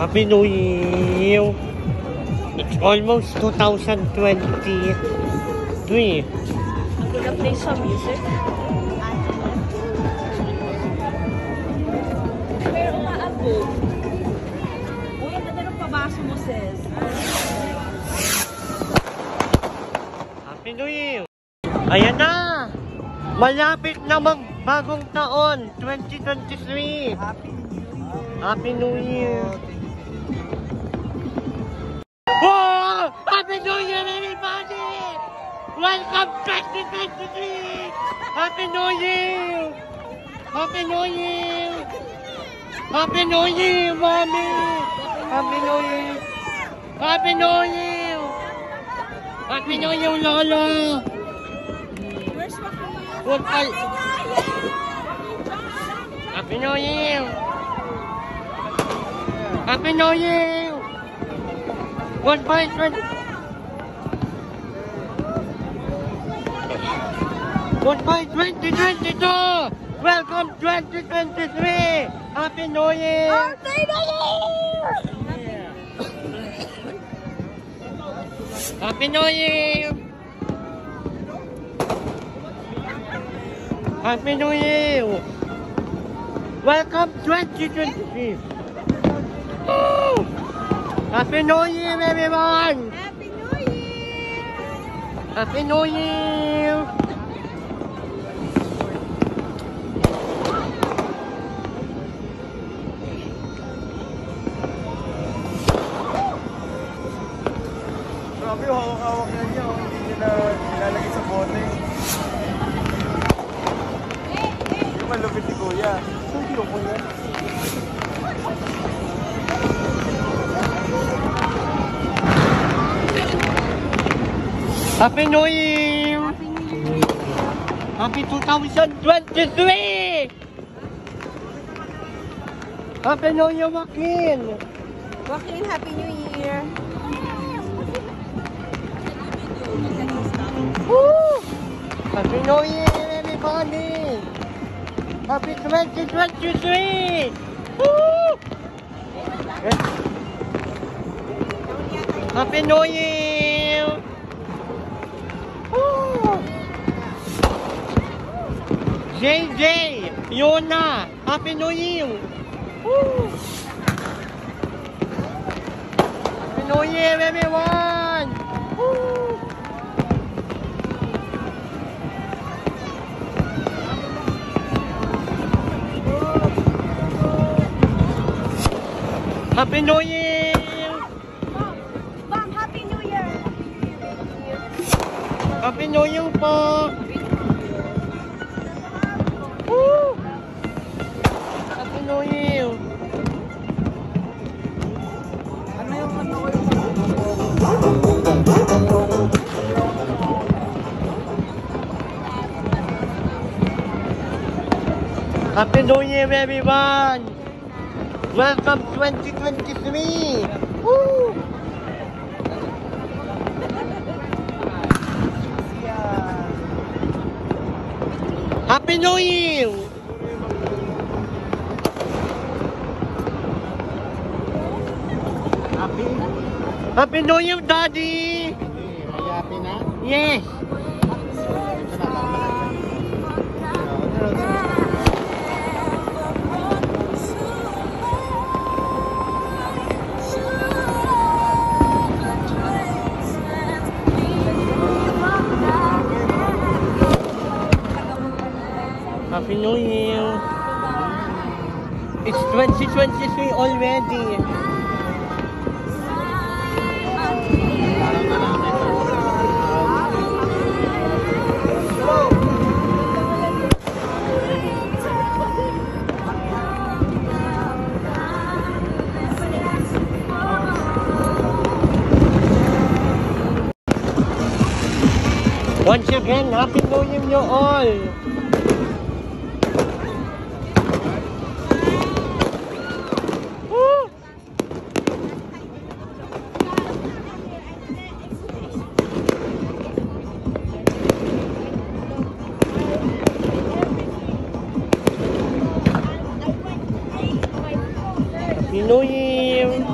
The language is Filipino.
Happy New Year! It's almost 2023. I'm gonna play some music. Pero umaabo. Uy, ang ganda ng pabaso mo, sis. Happy New Year! Ayan na! Malapit na bagong taon, 2023! Happy New Year! Oh! Happy New Year, everybody! Welcome 2023! Happy New Year! Happy New Year! Happy New Year, Mommy! Happy New Year! Happy New Year! Happy New Year, Lola! Where's Good night! Happy New Year! Happy New Year! Goodbye, Goodbye 2022! Welcome 2023! Happy New Year! Happy New Year! Happy New Year! Happy New Year! Welcome 2023! Oh! Happy New Year, everyone! Happy New Year! Happy New Year! Grabe, hawak-hawak na niya. Hindi niya na nilalagay sa bote. Yung malupit ni Kuya. Hindi yung Kuya. Happy New Year! Happy New Year! Happy 2023! Happy New Year, Joaquin! Joaquin, Happy New Year! Woo! Happy New Year, everybody! Happy 2023! Woo! Happy New Year! Woo! JJ! Yona! Happy New Year! Woo! Happy New Year, everyone! Woo! Happy New Year! Mom, Happy New Year! Happy New Year po! Woo! Happy New Year! Ano yung ano ko Happy New Year, everyone! Welcome 2023! Woo! Happy New Year! Happy New Year, Daddy! happy na? Yes! Happy New Year! It's 2023 already! Once again, Happy New Year you all! Woo! Happy New Year!